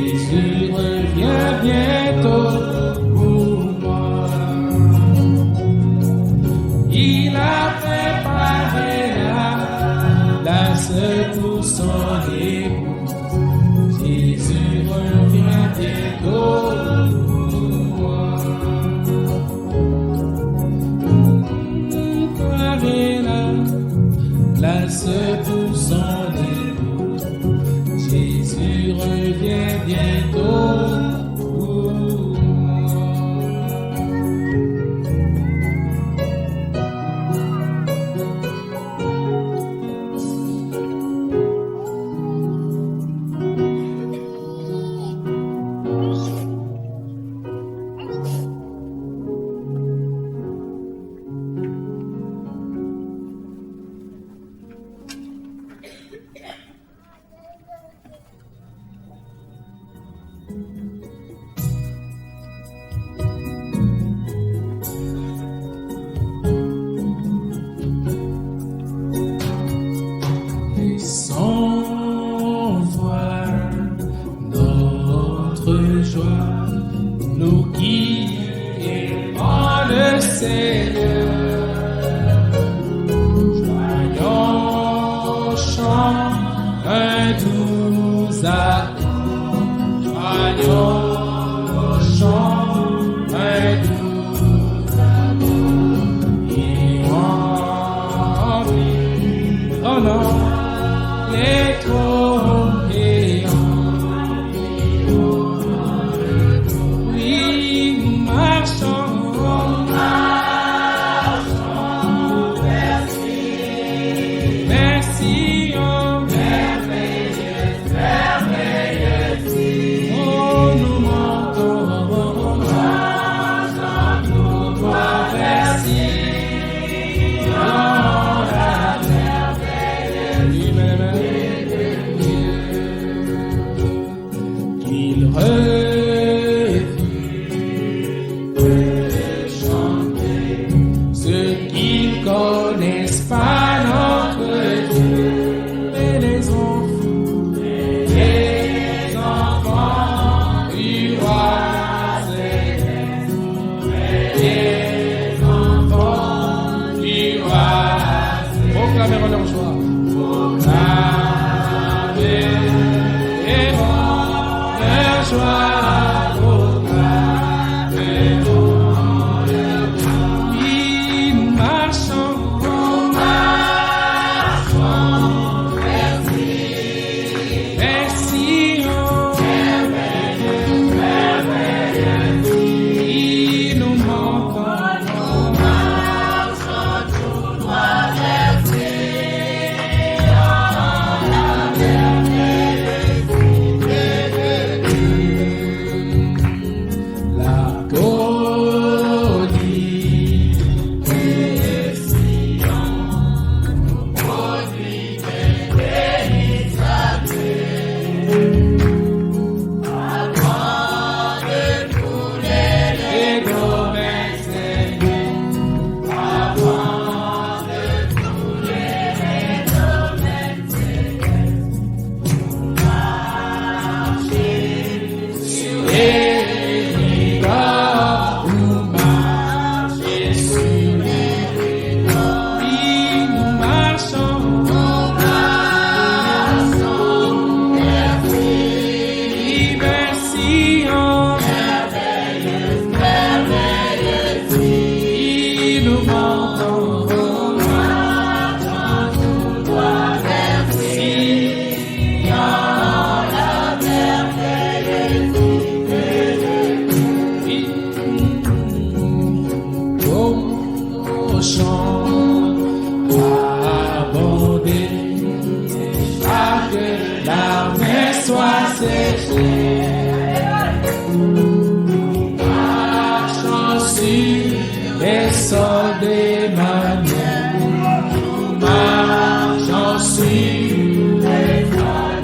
Jésus revient bientôt.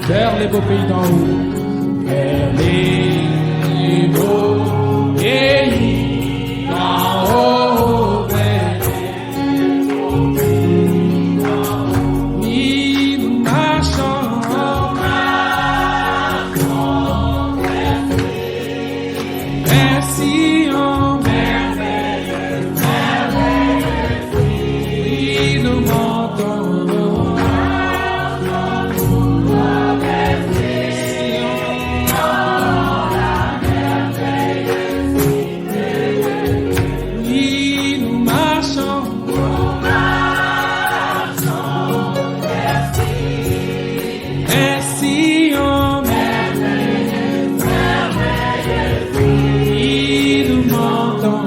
vers les beaux pays d'en haut, vers les beaux pays d'en haut, vers les beaux pays d'en haut. Oui, nous marchons vers Sion, merveilleux, merveilleux. Oui, nous montons.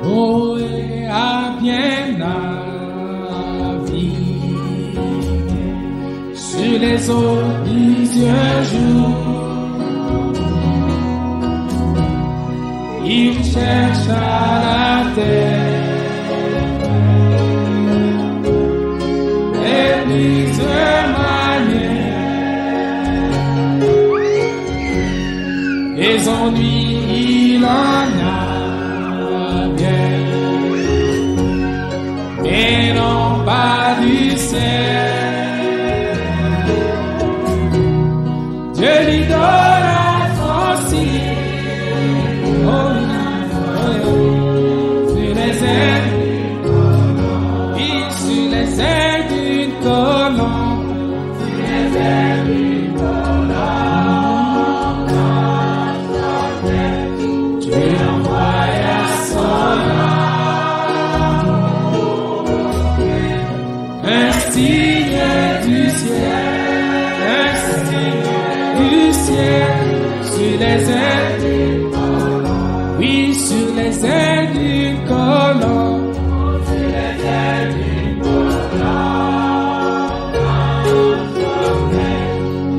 Oh, et à bien naviguer sur les eaux du jour. il cherche à la terre. Les ennuis, il en a bien, mais non pas du ciel. Dieu lui donne un transit, sur les ailes, sur les ailes d'une colombe, sur les ailes d'une colombe. Un signe du ciel, sur les ailes, oui, sur les ailes d'une colombe, sur les ailes d'une colombe,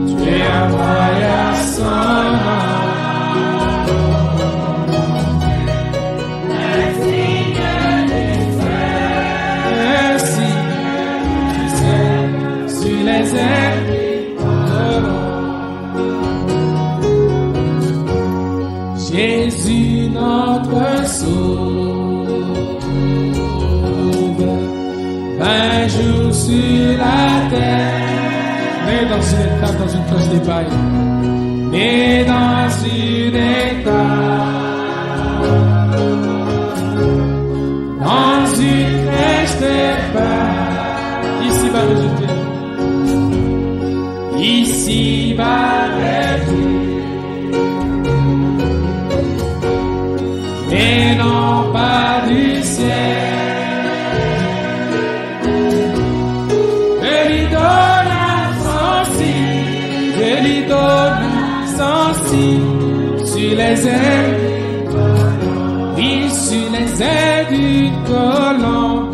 tu es envoyé à son âme. Un signe du ciel, sur les ailes. Jésus notre sauveur, 20 jours sur la terre, né dans une étape, dans une cloche des pailles, né dans une étape, dans une crèche de pain, ici-bas rejeté, ici-bas rejeté. Et non pas du ciel. Je lui donne un signe, je lui donne son signe sur les ailes, oui, sur les ailes d'une colombe.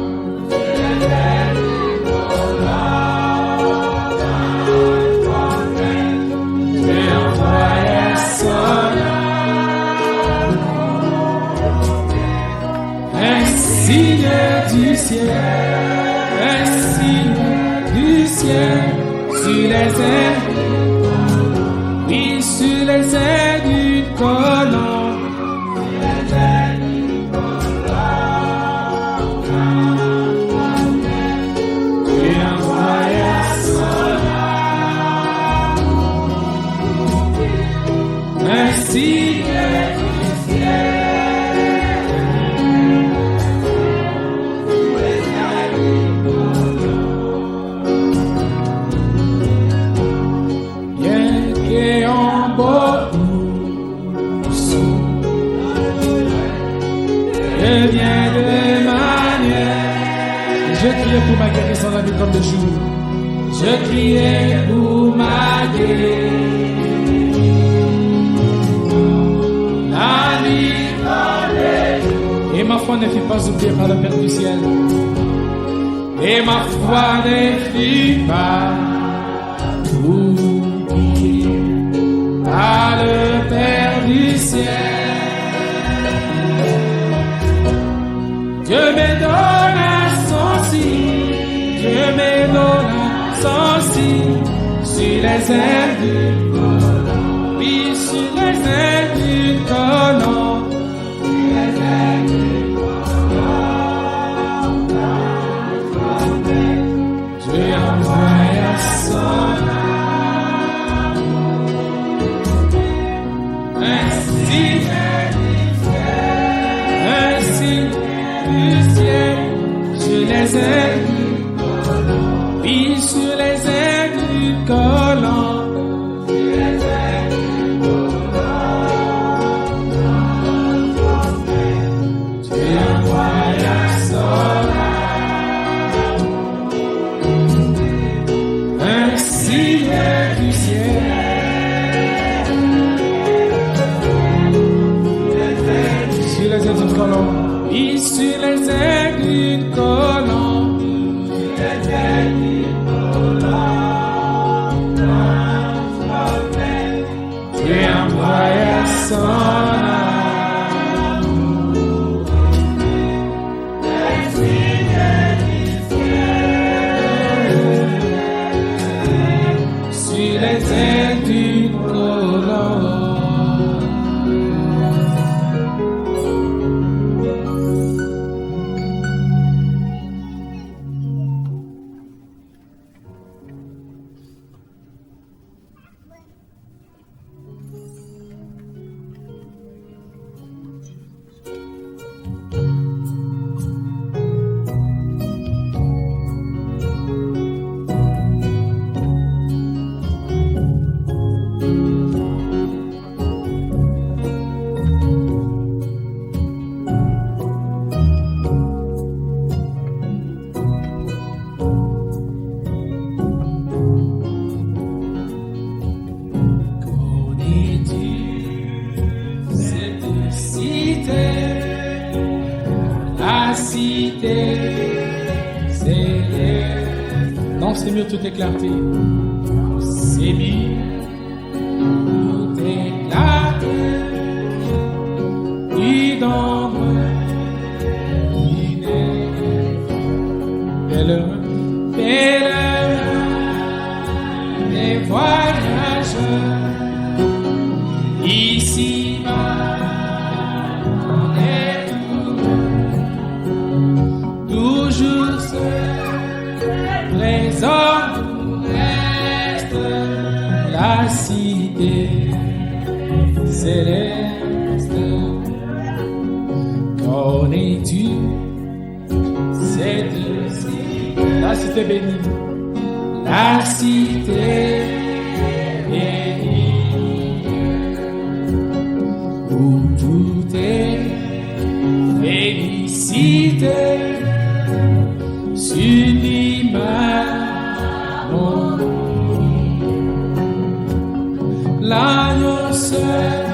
Je envoie son signe du ciel, un signe du ciel, sur les ailes, oui, sur les ailes d'une colombe, sur les ailes d'une colombe, tu envoies son âme, un signe du ciel. Je criais pour ma guérison la nuit comme le jour. Je criais pour ma guérison la nuit comme le jour. Et ma foi ne fut pas oubliée par le Père du ciel. Et ma foi ne fut pas oubliée par le Père du ciel. Dieu me donne son signe, Dieu me donne son signe sur les ailes d'une colombe, oui, sur les ailes d'une colombe, sur les ailes d'une colombe. Dieu envoie son âme, un signe du ciel, un signe du ciel, sur les ailes d'une colombe, oui, sur les ailes d'une colombe, sur les ailes d'une colombe, tu envoies son âme, un signe du ciel, sur les ailes d'une colombe. Et sur les ailes d'une colombe, sur les ailes d'une colombe, tu envoies son âme, les ailes d'une colombe. C'est mieux toute éclatée. C'est mieux tout éclaté. Une ombre, une pèlerin, des voyageurs. Ici-bas, on est toujours seul. Les hommes restent la cité céleste. Connais-tu cette cité? La cité bénie. La cité bénie. Où tout est félicité. L'agneau seul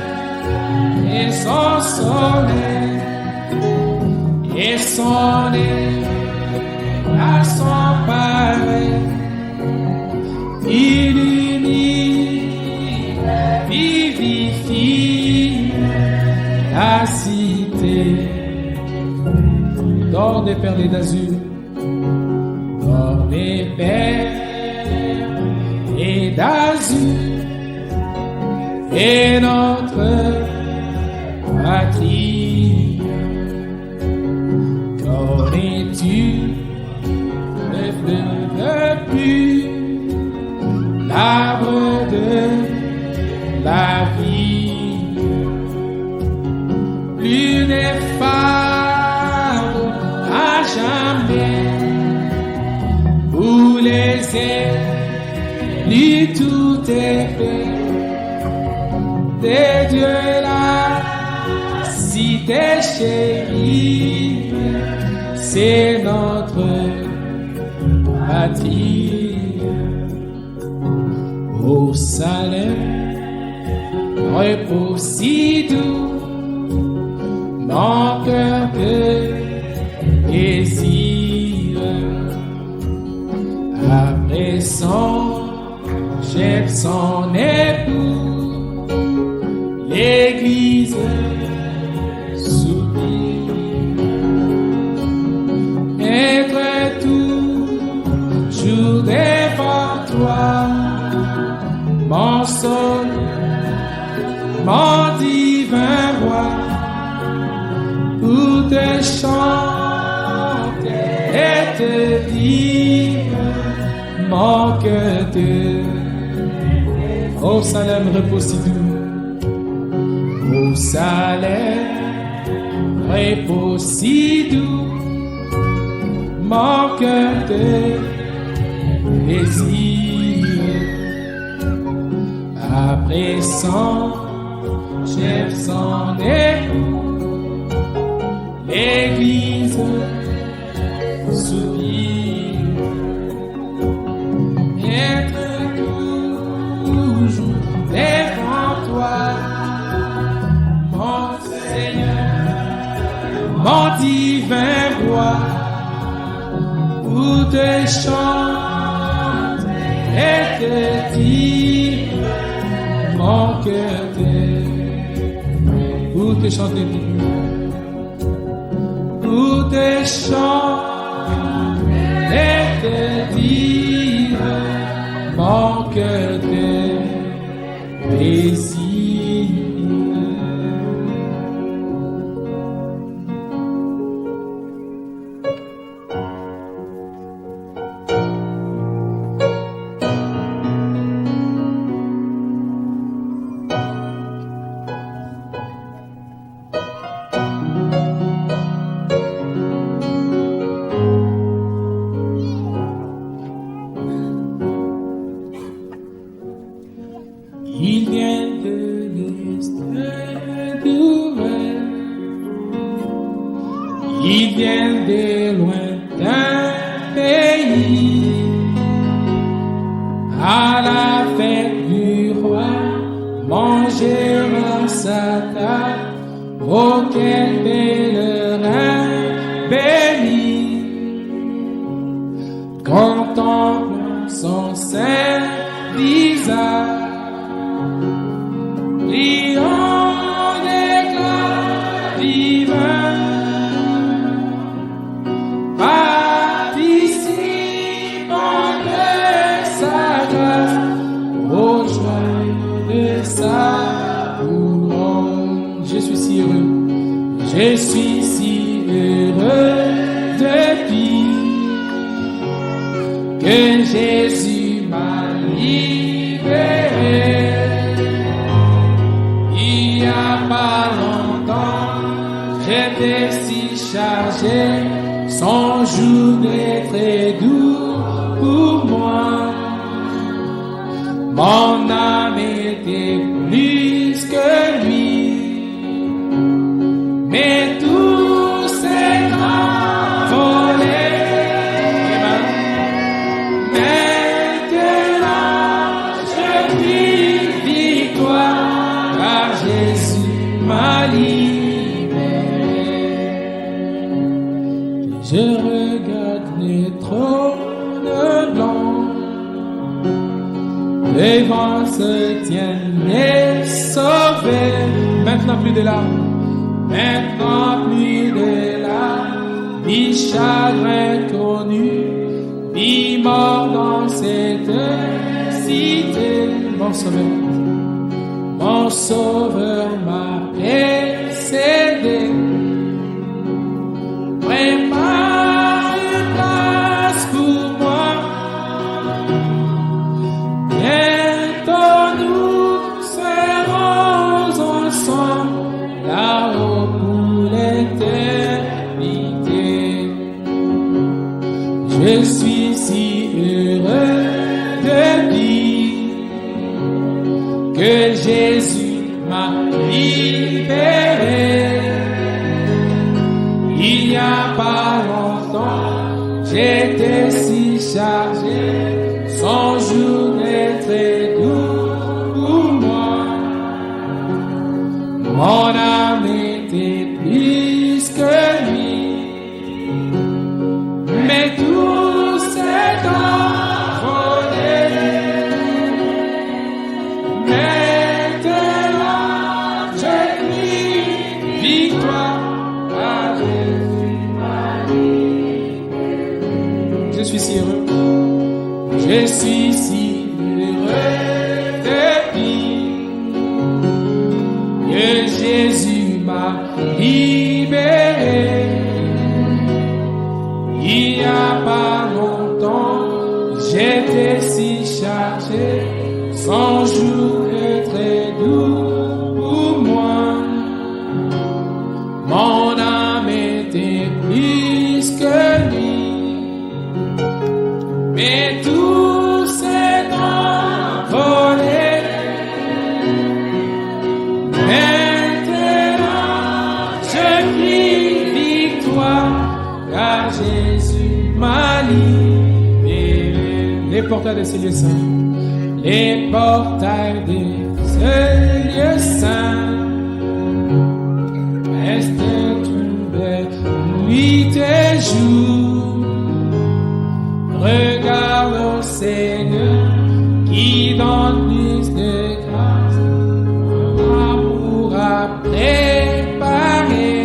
et son soleil et son nez à son pareil illumine, vivifie la cité d'or des perles d'azur. Des perles et d'azur et notre patrie. Connais-tu le fleuve pur, l'arbre de la vie, plus ineffable à jamais. Où les élus tout est fait, des dieux la cité chérie, c'est notre patrie. Au Salem, repos si doux, mon cœur que désire. Après son chef, son époux, l'Église soupire. Être toujours devant toi, mon sauveur, mon divin roi, pour te chanter et te dire mon cœur de au Salem repos si doux, au Salem repos si doux, mon cœur de désir. Après son chef, son époux, l'Église soupire. Être toujours devant toi, mon Seigneur, mon divin roi, pour te chanter et te dire mon cœur pour te chanter, pour te chanter et te dire mon cœur plaisir. Il vient de l'est d'ouest, il vient des lointains pays, à la fête du roi, manger à sa table, auquel pèlerin béni, contemplant son saint visage. Brillant d'éclat divin, participant de sa grâce, aux joies de sa couronne. Je suis si heureux, je suis si heureux depuis que Jésus m'a libéré. Pas longtemps, j'étais si chargé, son jour est très doux pour moi. Mon âme était plus que lui, mais tous ces grands volets, maintenant je vis victoire, car Jésus m'a libéré. Je regarde les trônes blancs, les vents se tiennent les sauvés. Maintenant plus de larmes, maintenant plus de larmes, ni chagrin connu, ni mort dans cette cité. Mon sauveur m'a précédé, prépare une place pour moi. Bientôt nous serons ensemble, là-haut pour l'éternité. Je suis si heureux de dire que Jésus m'a libéré. Il n'y a pas longtemps, j'étais si chargé, son jour est très doux pour moi. Mon âme était plus que lui, mais tout s'est envolé. Je suis si heureux, je suis si heureux depuis que Jésus m'a libéré. Il n'y a pas longtemps, j'étais si chargé, son jour est très doux pour moi. Mon âme était plus que lui, mais tout s'est envolé. Maintenant je crie victoire, car Jésus m'a libéré. Les portails des lieux saints, les portails des lieux saints restent ouverts nuit et jour. Regarde au Seigneur qui donne plus de grâce, pourra préparer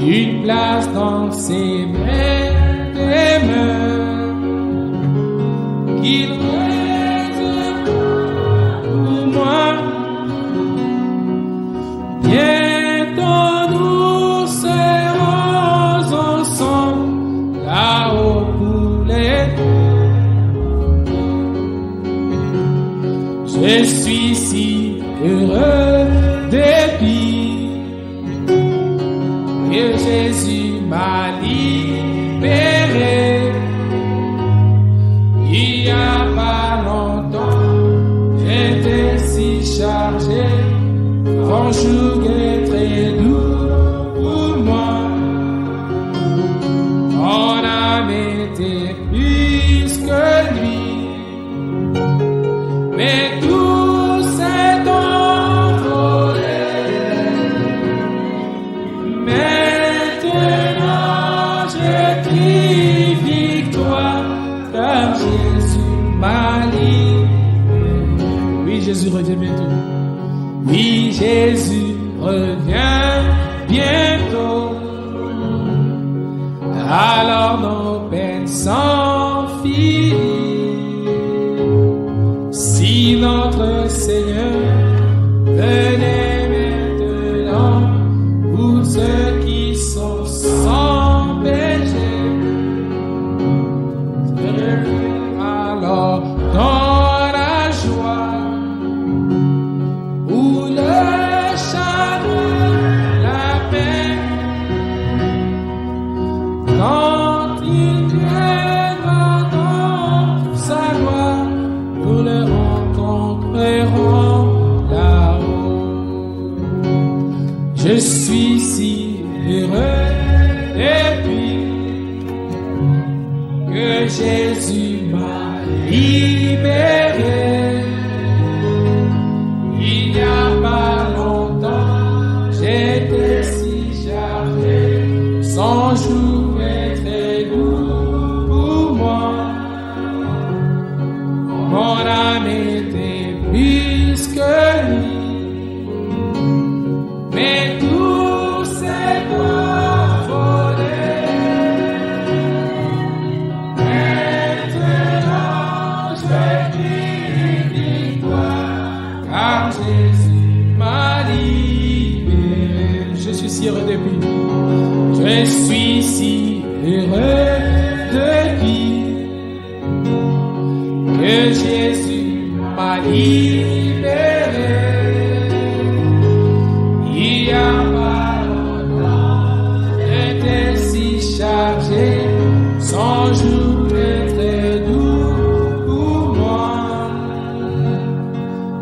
une place dans ses mains demeure. Qu'il reste Je suis si heureux depuis que Jésus m'a libéré. Il y a pas longtemps, j'étais si chargé, ton joug est très doux pour moi. Mon âme était plus que lui, mais tout s'est envolé. Maintenant je crie victoire, car Jésus m'a libéré. Oui, Jésus revient bientôt. Oui, Jésus revient bientôt. Alors nos peines sont finies. Si notre Seigneur venait maintenant, pour ceux qui sont sans péché, alors dans la joie ou le chagrin, la peine, quand il viendra dans sa gloire, nous le rencontrerons là-haut. Je suis si heureux depuis que Jésus m'a libéré. Il n'y a pas longtemps, j'étais si chargé, son joug est très doux pour moi. Mon âme était plus que lui, mais tout s'est envolé. Maintenant je crie victoire, car Jésus m'a libéré. Je suis si heureux depuis. Je suis si heureux depuis que Jésus m'a libéré. Il y a pas longtemps, j'étais si chargé, son joug est très doux pour moi.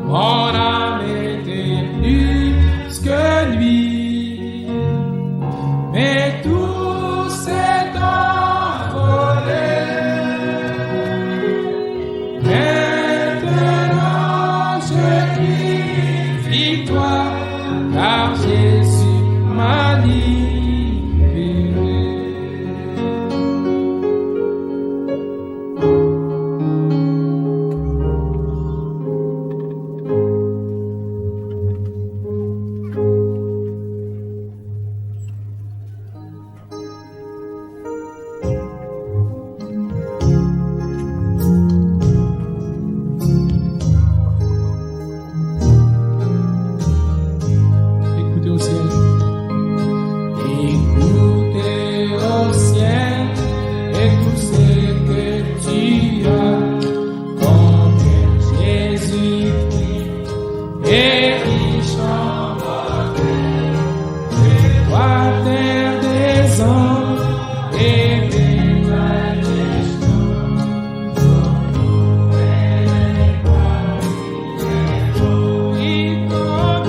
Mon âme était plus que lui, mais tout s'est envolé. Maintenant je crie victoire, car Jésus m'a libéré. Écoutez au ciel. Écoutez au ciel et tout ce que tu as. Combien Jésus-Christ est riche en bonheur. Toi, terre des hommes et des majestés, pour nous et gloire.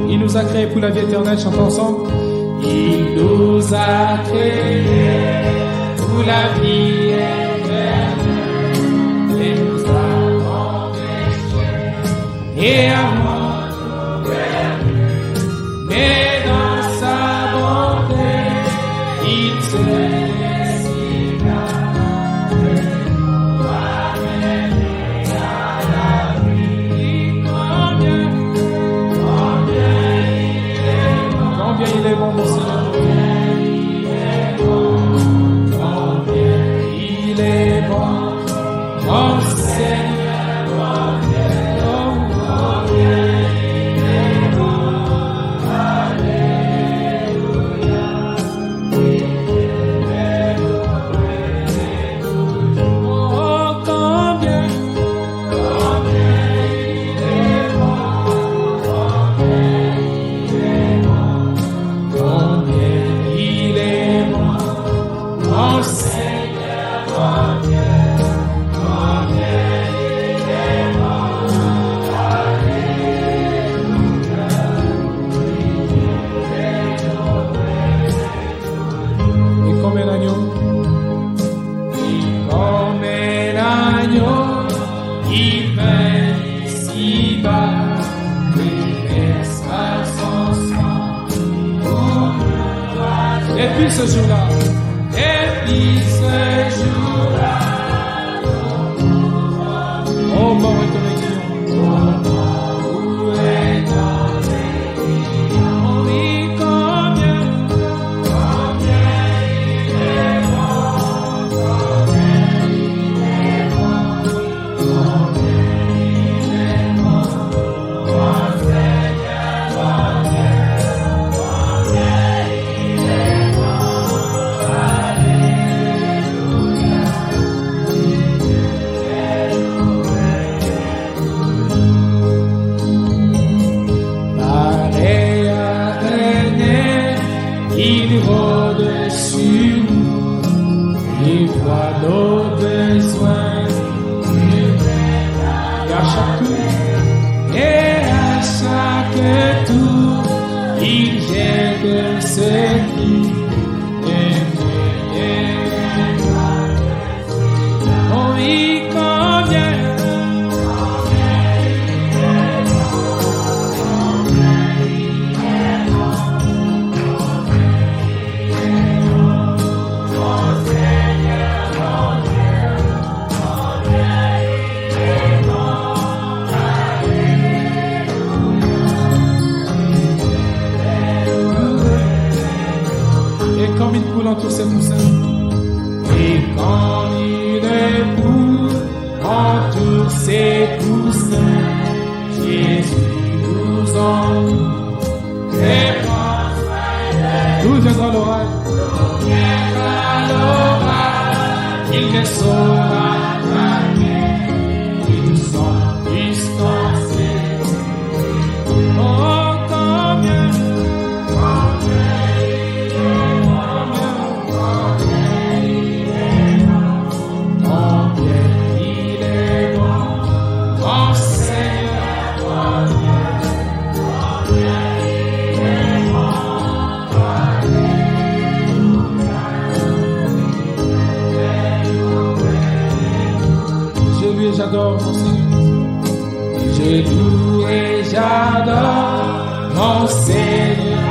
Il nous a créés pour la vie éternelle, chantons ensemble. Il nous a créés la vie éternelle et nous avons péché et avant mais dans sa bonté il se décida de nous amener à la vie. Combien il est bon mon Seigneur. Il est bon, mon Seigneur, mon Dieu, combien il est bon, alléluia. Oh, combien il est bon, combien il est bon, mon Seigneur, mon Dieu, combien il est bon, alléluia. Et comme un agneau, il vint ici-bas, il versa son sang pour nous. Et puis ce jour-là, oh, mort est ton aiguillon. Où est ton aiguillon? Oui, combien il est bon, combien il est bon, combien il est bon, mon Seigneur, mon Dieu, combien il est bon, alléluia. Pareil à un air, il rôde sur nous, il voit nos besoins, et à chaque tour, il jette ce qui est meilleur. Oh, il convient. Comme il coule entre ses poussins. Et quand il coule entre ses poussins, Jésus nous entoure et prend soin de nous. D'où viendra l'orage? D'où viendra l'orage? Il ne saura jamais. Ils sont distancés. Oh, combien j'adore mon Seigneur. Je loue et j'adore mon Seigneur.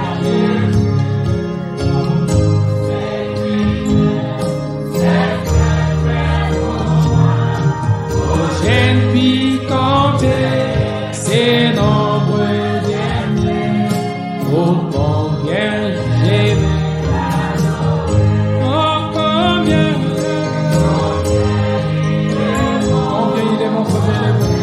Je ne puis compter ses nombreux bienfaits. Oh, combien j'aime. Oh, combien il est bon, combien il est bon.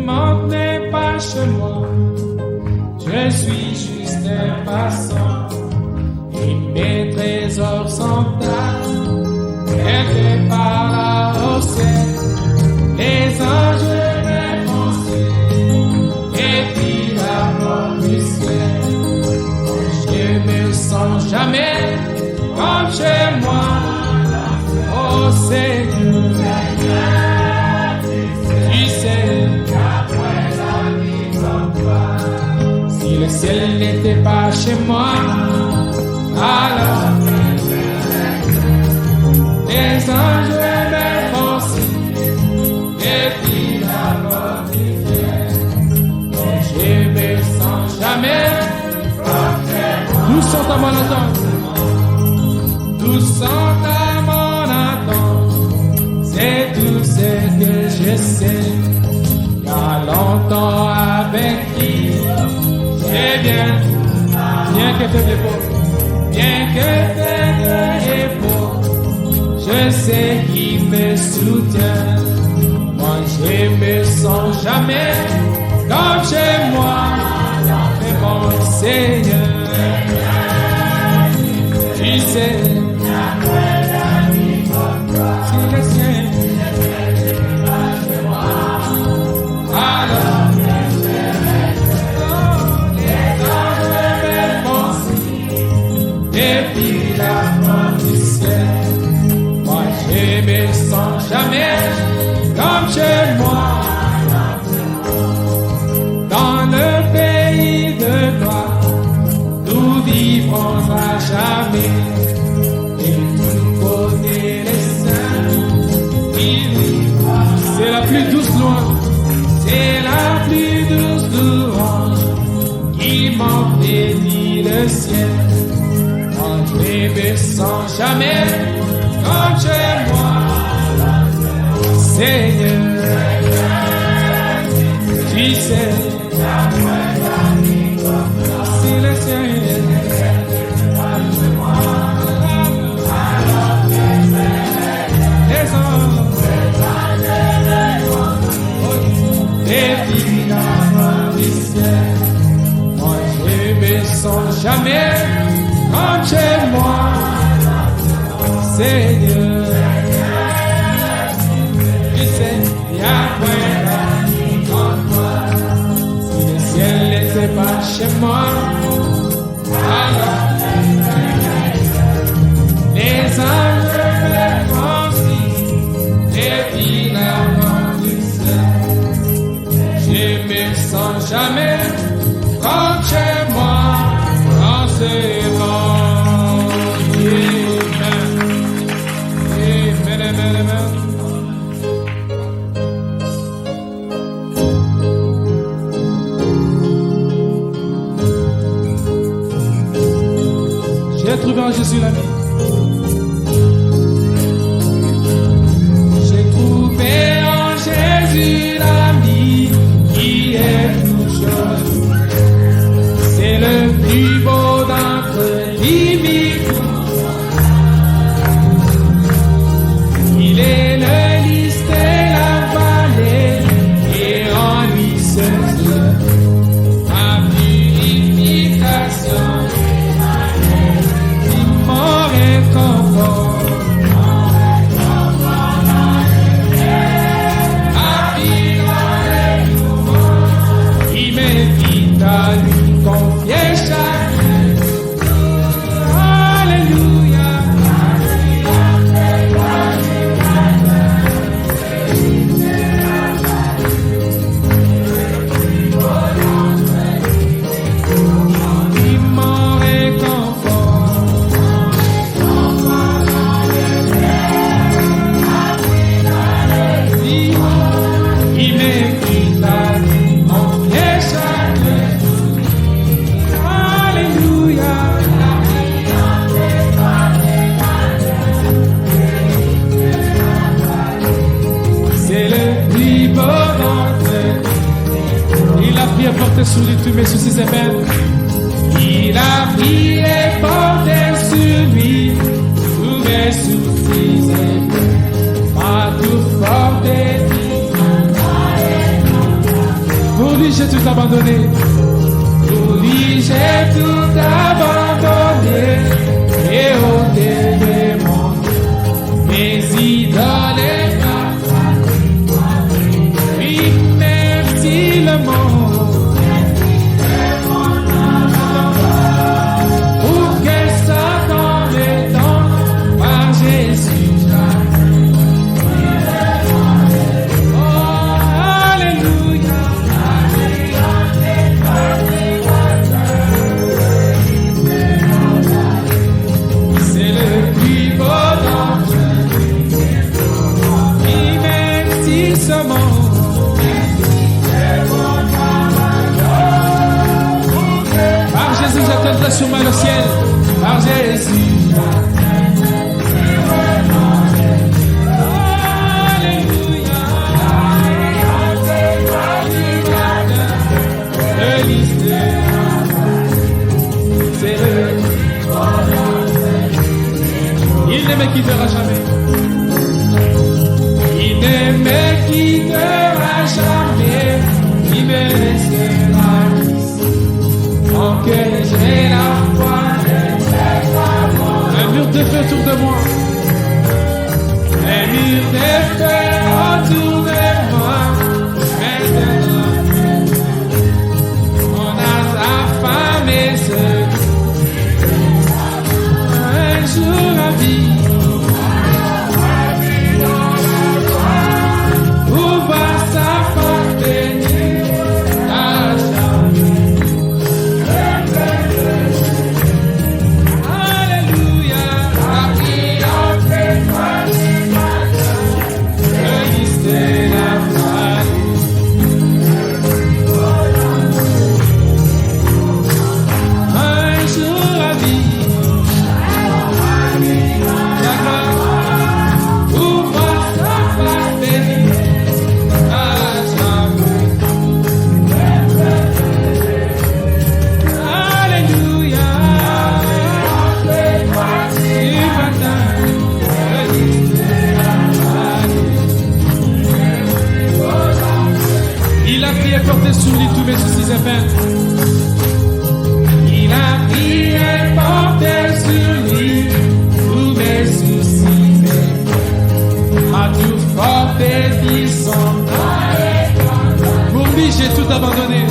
manque n'est pas chez moi. Je suis juste un passant. Et mes trésors sont là. Quelque part là au ciel. Les anges me font signe. Et puis la mort du ciel. Je me sens jamais comme chez moi. Oh Seigneur, tu sais qu'après la vie comme toi, si le ciel n'était pas chez moi, alors les anges me font signe, et puis la mort du ciel. Je me sens jamais comme chez moi. Nous sommes à mon attente, nous sommes à mon attente, c'est tout ce que je sais. Il y a longtemps avec qui j'ai bien que faible et pauvre, bien que faible et pauvre, je sais qu'il me soutient. Moi je me sens jamais comme chez moi, mais mon Seigneur, tu sais, si le ciel alors et puis la mort du ciel. Moi je me sens jamais comme chez moi. Dans le pays de gloire, nous vivrons à jamais. Et tout côté les saints qui vivent. C'est la plus douce louange, c'est la plus douce louange qui m'en bénit le ciel. Je me sens jamais comme chez moi, Seigneur, tu sais, si le ciel les anges et puis la mort du ciel, moi je me sens jamais comme chez moi, Seigneur, tu sais, il y a quoi en toi. Si le ciel n'était pas chez moi, alors les anges me font signe, et puis la mort du ciel. Je me sens jamais comme chez moi, dans ce monde. J'ai trouvé en Jésus la vie. J'ai trouvé en Jésus l'ami qui est tout chose. C'est le plus beau d'entre les il est le lys de la vallée et en lui seul ma purification, mon réconfort. Il m'invite à lui confier chaque Alléluia. Porté sur lui tous mes soucis et peines. Il a pris et porté sur lui tous mes soucis et peines. M'a tout porté, Pour lui, j'ai tout abandonné. Pour lui, j'ai tout abandonné. Et ôté de mon Dieu, mes idoles et oui, merci le monde. Pour que Satan m'étende par Jésus. Sur moi le ciel, par Jésus. Alléluia. Le lycée, c'est le. Il ne me quittera jamais. Il ne me quittera jamais. Il me laissera. En que j'ai la foi, un mur de feu autour de moi, un mur de feu autour de moi. Maintenant, on a affamé ce un jour à vivre. Pour voir sa force bénie à jamais. Porter sur lui tous mes soucis et peines. Il a pris et porté sur lui tous mes soucis et peines. A tout porté son nom. Pour lui, j'ai tout abandonné.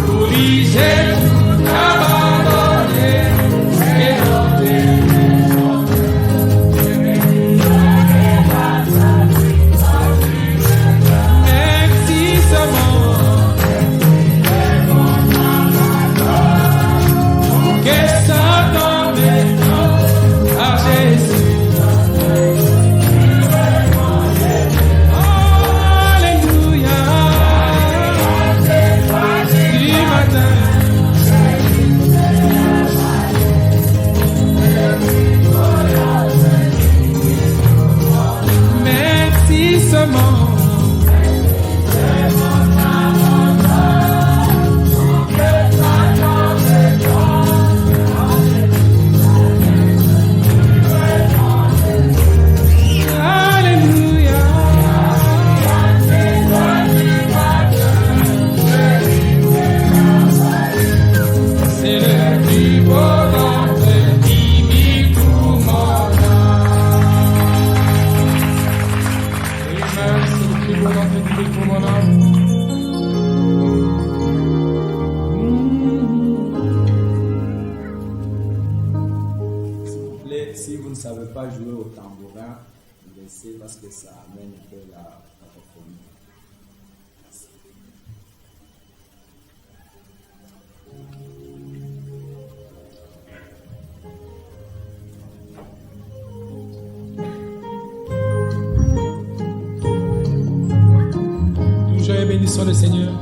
Pour lui, j'ai tout abandonné. Et Si vous ne savez pas jouer au tambourin, laissez parce que ça amène un peu la cacophonie. Toujours et bénissons le Seigneur.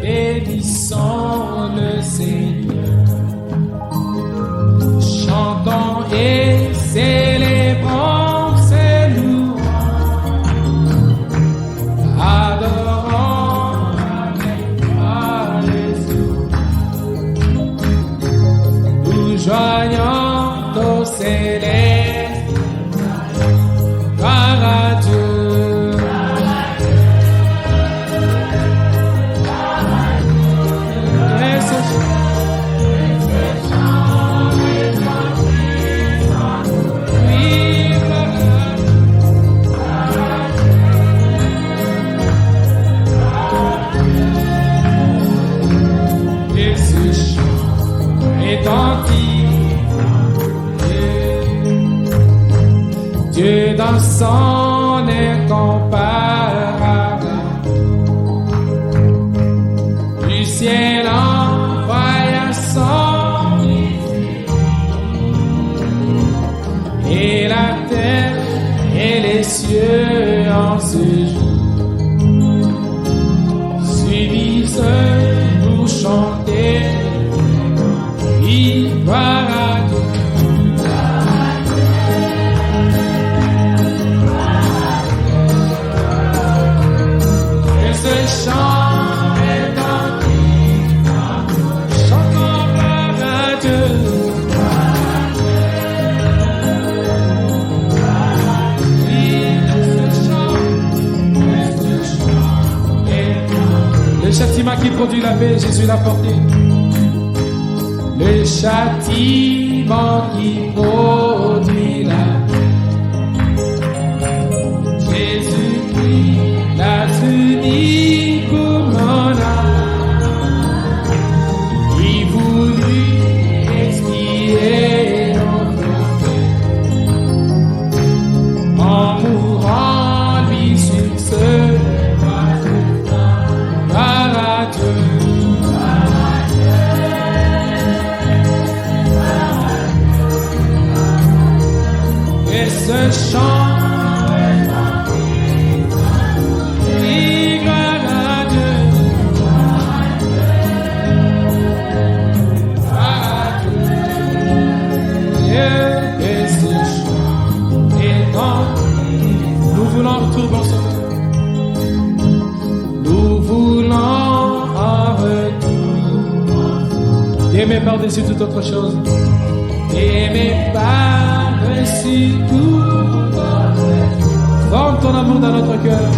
Bénissons le Seigneur, chantons et célébrons ses louanges, adorons avec Jésus, nous joignons céleste, gloire à Dieu. Et ce oui, et ce chant est Dieu dans son incomparable, du ciel envoya son esprit, et la terre et les cieux en ce jour s'unissent pour chanter, gloire à Dieu. Ce chant est chantons gloire à Dieu. Oui, ce chant est le châtiment qui produit la paix, Jésus l'a porté. Le châtiment qui produit la paix, Jésus-Christ l'a uni pour mon âme, il voulut expier notre péché, en mourant lui sur ce gloire à Dieu. Et ce chant aimer par-dessus toute autre chose, aimer par-dessus tout autre chose. Forme ton amour dans notre cœur,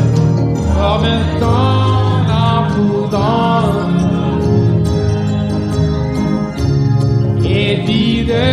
forme ton amour dans notre cœur, et dis de